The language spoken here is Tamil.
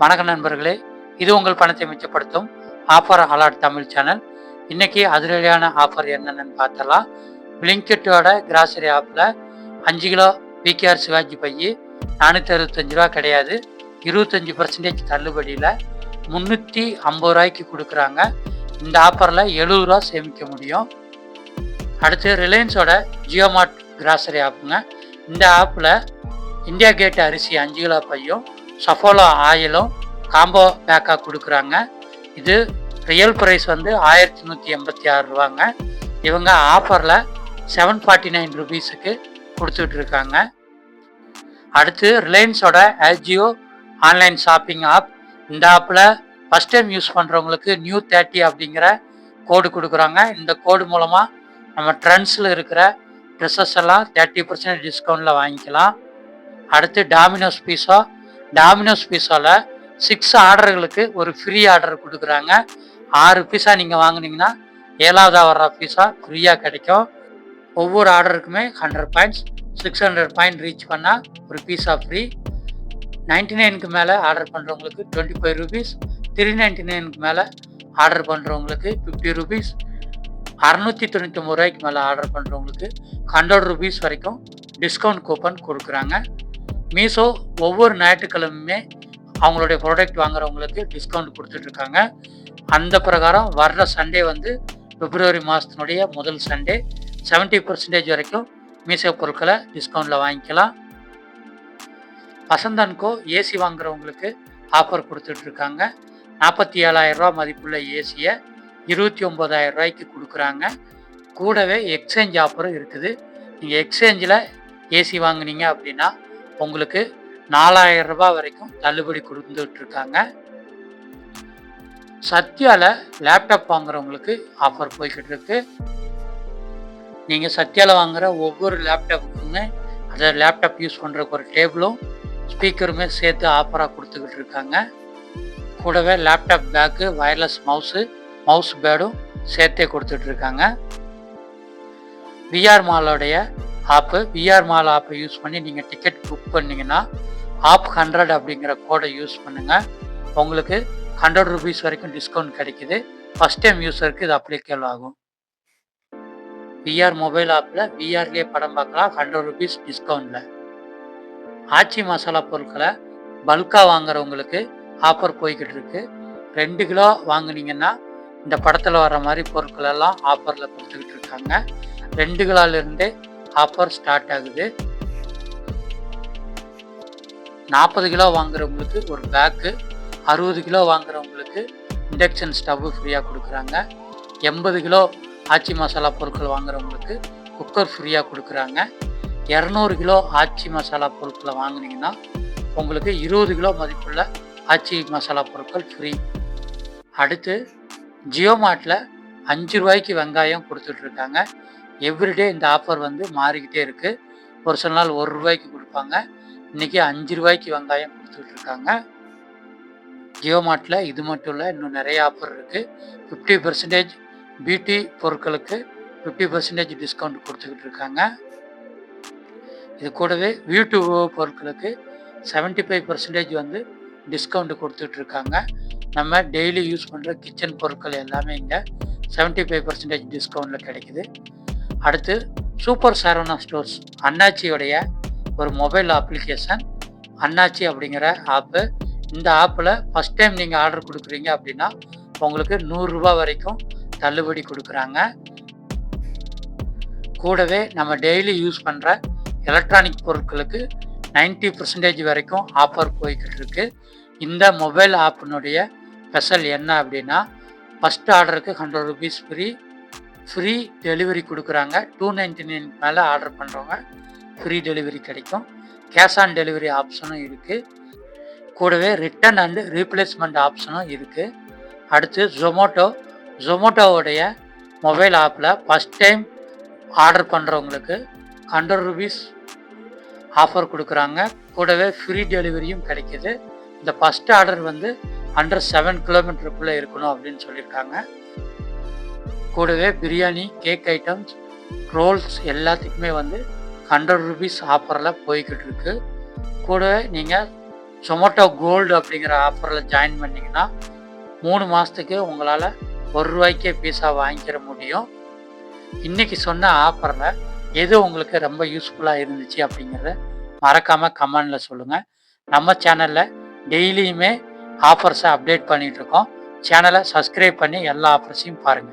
வணக்கம் நண்பர்களே, இது உங்கள் பணத்தை மிச்சப்படுத்தும் ஆஃபர் அலர்ட் தமிழ் சேனல். இன்னைக்கு அதிரடியான ஆஃபர் என்னென்னு பார்த்தலாம். பிளிங்கிட்டோட கிராசரி ஆப்பில் 5 கிலோ பிகேஆர் சிவாஜி பையி 465 ரூபா கிடையாது, 25% தள்ளுபடியில் 350 ரூபாய்க்கு கொடுக்குறாங்க. இந்த ஆஃபரில் 70 ரூபா சேமிக்க முடியும். அடுத்து ரிலையன்ஸோட ஜியோமார்ட் கிராசரி ஆப்புங்க. இந்த ஆப்பில் இந்தியா கேட் அரிசி 5 கிலோ பையும் சஃபோலா ஆயிலும் காம்போ பேக்காக கொடுக்குறாங்க. இது ரியல் ப்ரைஸ் வந்து 1186 ரூபாங்க. இவங்க ஆஃபரில் 749 ருபீஸுக்கு கொடுத்துட்ருக்காங்க. அடுத்து ரிலையன்ஸோட ஆஜியோ ஆன்லைன் ஷாப்பிங் ஆப். இந்த ஆப்பில் ஃபஸ்ட் டைம் யூஸ் பண்ணுறவங்களுக்கு நியூ 30 அப்படிங்கிற கோடு கொடுக்குறாங்க. இந்த கோடு மூலமாக நம்ம ட்ரெண்ட்ஸில் இருக்கிற ட்ரெஸ்ஸஸ் எல்லாம் 30% டிஸ்கவுண்டில் வாங்கிக்கலாம். அடுத்து டாமினோஸ் பீஸாவில் 6 ஆர்டர்களுக்கு ஒரு ஃப்ரீ ஆர்டர் கொடுக்குறாங்க. 6 பீஸா நீங்கள் வாங்கினீங்கன்னா 7ஆவதாக வர்ற பீஸா ஃப்ரீயாக கிடைக்கும். ஒவ்வொரு ஆர்டருக்குமே 100 பாயிண்ட்ஸ், 600 பாயிண்ட் ரீச் பண்ணால் ஒரு பீஸா ஃப்ரீ. 99க்கு மேலே ஆர்டர் பண்ணுறவங்களுக்கு 25 ருபீஸ், 399க்கு மேலே ஆர்டர் பண்ணுறவங்களுக்கு 50 ருபீஸ், 699 ரூபாய்க்கு மேலே ஆர்டர் பண்ணுறவங்களுக்கு 100 ருபீஸ் வரைக்கும் டிஸ்கவுண்ட் கூப்பன் கொடுக்குறாங்க. மீஷோ ஒவ்வொரு ஞாயிற்றுக்கிழமையுமே அவங்களுடைய ப்ராடக்ட் வாங்குறவங்களுக்கு டிஸ்கவுண்ட் கொடுத்துட்ருக்காங்க. அந்த பிரகாரம் வர்ற சண்டே வந்து பிப்ரவரி மாதத்தினுடைய முதல் சண்டே 70% வரைக்கும் மீஷோ பொருட்களை டிஸ்கவுண்டில் வாங்கிக்கலாம். வசந்த் அண்ட் கோ ஏசி வாங்குறவங்களுக்கு ஆஃபர் கொடுத்துட்ருக்காங்க. 47,000 ரூபா மதிப்புள்ள ஏசியை 29,000 ரூபாய்க்கு கொடுக்குறாங்க. கூடவே எக்ஸ்சேஞ்ச் ஆஃபரும் இருக்குது. நீங்கள் எக்ஸ்சேஞ்சில் ஏசி வாங்கினீங்க அப்படின்னா உங்களுக்கு 4,000 ரூபாய் வரைக்கும் தள்ளுபடி கொடுத்துட்ருக்காங்க. சத்யாவில் லேப்டாப் வாங்குறவங்களுக்கு ஆஃபர் போய்கிட்டு இருக்கு. நீங்கள் சத்யாவில் வாங்குகிற ஒவ்வொரு லேப்டாப்புக்குமே அதை லேப்டாப் யூஸ் பண்ணுறதுக்கு ஒரு டேபிளும் ஸ்பீக்கருமே சேர்த்து ஆஃபராக கொடுத்துக்கிட்டு இருக்காங்க. கூடவே லேப்டாப் பேக்கு, வயர்லெஸ் மவுஸ் பேடும் சேர்த்தே கொடுத்துட்ருக்காங்க. விஆர் மாலோடைய விஆர் மால் ஆப்பை யூஸ் பண்ணி நீங்கள் டிக்கெட் புக் பண்ணிங்கன்னா ஆப் 100 அப்படிங்கிற கோடை யூஸ் பண்ணுங்கள். உங்களுக்கு 100 ருபீஸ் வரைக்கும் டிஸ்கவுண்ட் கிடைக்குது. ஃபஸ்ட் டைம் யூஸருக்கு இது அப்ளிகேபிள் ஆகும். விஆர் மொபைல் ஆப்பில் விஆர்லேயே படம் பார்க்கலாம் 100 ருபீஸ் டிஸ்கவுண்டில். ஆச்சி மசாலா பொருட்களை பல்காக வாங்குறவங்களுக்கு ஆஃபர் போய்கிட்டு இருக்கு. 2 கிலோ வாங்கினீங்கன்னா இந்த படத்தில் வர மாதிரி பொருட்கள் எல்லாம் ஆஃபரில் கொடுத்துக்கிட்டு இருக்காங்க. 2 கிலோலேருந்தே ஆஃபர் ஸ்டார்ட் ஆகுது. 40 கிலோ வாங்குறவங்களுக்கு ஒரு பேக்கு, 60 கிலோ வாங்குறவங்களுக்கு இண்டக்ஷன் ஸ்டவ்வு ஃப்ரீயாக கொடுக்குறாங்க. 80 கிலோ ஆச்சி மசாலா பொருட்கள் வாங்குறவங்களுக்கு குக்கர் ஃப்ரீயாக கொடுக்குறாங்க. 200 கிலோ ஆச்சி மசாலா பொருட்களை வாங்கினீங்கன்னா உங்களுக்கு 20 கிலோ மதிப்புள்ள ஆச்சி மசாலா பொருட்கள் ஃப்ரீ. அடுத்து ஜியோமார்ட்டில் 5 ரூபாய்க்கு வெங்காயம் கொடுத்துட்ருக்காங்க. எவ்ரிடே இந்த ஆஃபர் வந்து மாறிக்கிட்டே இருக்குது. ஒரு சில நாள் 1 ரூபாய்க்கு கொடுப்பாங்க. இன்றைக்கி 5 ரூபாய்க்கு வெங்காயம் கொடுத்துட்ருக்காங்க. ஜியோமார்ட்டில் இது மட்டும் இல்லை, இன்னும் நிறைய ஆஃபர் இருக்குது. 50% பியூட்டி பொருட்களுக்கு 50% டிஸ்கவுண்ட் கொடுத்துக்கிட்டு இருக்காங்க. இது கூடவே வீட்டு பொருட்களுக்கு 75% வந்து டிஸ்கவுண்ட் கொடுத்துட்ருக்காங்க. நம்ம டெய்லி யூஸ் பண்ணுற கிச்சன் பொருட்கள் எல்லாமே இங்கே 75% டிஸ்கவுண்டில் கிடைக்குது. அடுத்து சூப்பர் சரவணா ஸ்டோர்ஸ் அண்ணாச்சியோடைய ஒரு மொபைல் அப்ளிகேஷன் அண்ணாச்சி அப்படிங்கிற ஆப்பு. இந்த ஆப்பில் ஃபஸ்ட் டைம் நீங்கள் ஆர்டர் கொடுக்குறீங்க அப்படின்னா உங்களுக்கு 100 ரூபாய் வரைக்கும் தள்ளுபடி கொடுக்குறாங்க. கூடவே நம்ம டெய்லி யூஸ் பண்ணுற எலக்ட்ரானிக் பொருட்களுக்கு 90% வரைக்கும் ஆஃபர் போய்கிட்டு இருக்கு. இந்த மொபைல் ஆப்பினுடைய ஸ்பெஷல் என்ன அப்படின்னா ஃபஸ்ட் ஆர்டருக்கு 100 ருபீஸ் ஃப்ரீ டெலிவரி கொடுக்குறாங்க. 299 மேலே ஆர்டர் பண்ணுறவங்க ஃப்ரீ டெலிவரி கிடைக்கும். கேஷ் ஆன் டெலிவரி ஆப்ஷனும் இருக்குது. கூடவே ரிட்டர்ன் அண்டு ரீப்ளேஸ்மெண்ட் ஆப்ஷனும் இருக்குது. அடுத்து ஜொமோட்டோவுடைய மொபைல் ஆப்பில் ஃபஸ்ட் டைம் ஆர்டர் பண்ணுறவங்களுக்கு 100 ருபீஸ் ஆஃபர் கொடுக்குறாங்க. கூடவே ஃப்ரீ டெலிவரியும் கிடைக்கிது. இந்த ஃபஸ்ட் ஆர்டர் வந்து அண்டர் 7 கிலோமீட்டருக்குள்ளே இருக்கணும் அப்படின்னு சொல்லியிருக்காங்க. கூடவே பிரியாணி, கேக் ஐட்டம்ஸ், ரோல்ஸ் எல்லாத்துக்குமே வந்து 100 ருபீஸ் ஆஃபரில் போய்கிட்டு இருக்கு. கூடவே நீங்கள் சொமோட்டோ கோல்டு அப்படிங்கிற ஆஃபரில் ஜாயின் பண்ணிங்கன்னா 3 மாதத்துக்கு உங்களால் ₹1 பீஸா வாங்கிக்கிற முடியும். இன்றைக்கி சொன்ன ஆஃபரில் எது உங்களுக்கு ரொம்ப யூஸ்ஃபுல்லாக இருந்துச்சு அப்படிங்கிறத மறக்காமல் கமெண்டில் சொல்லுங்கள். நம்ம சேனலில் டெய்லியுமே ஆஃபர்ஸை அப்டேட் பண்ணிகிட்ருக்கோம். சேனலை சப்ஸ்கிரைப் பண்ணி எல்லா ஆஃபர்ஸையும் பாருங்கள்.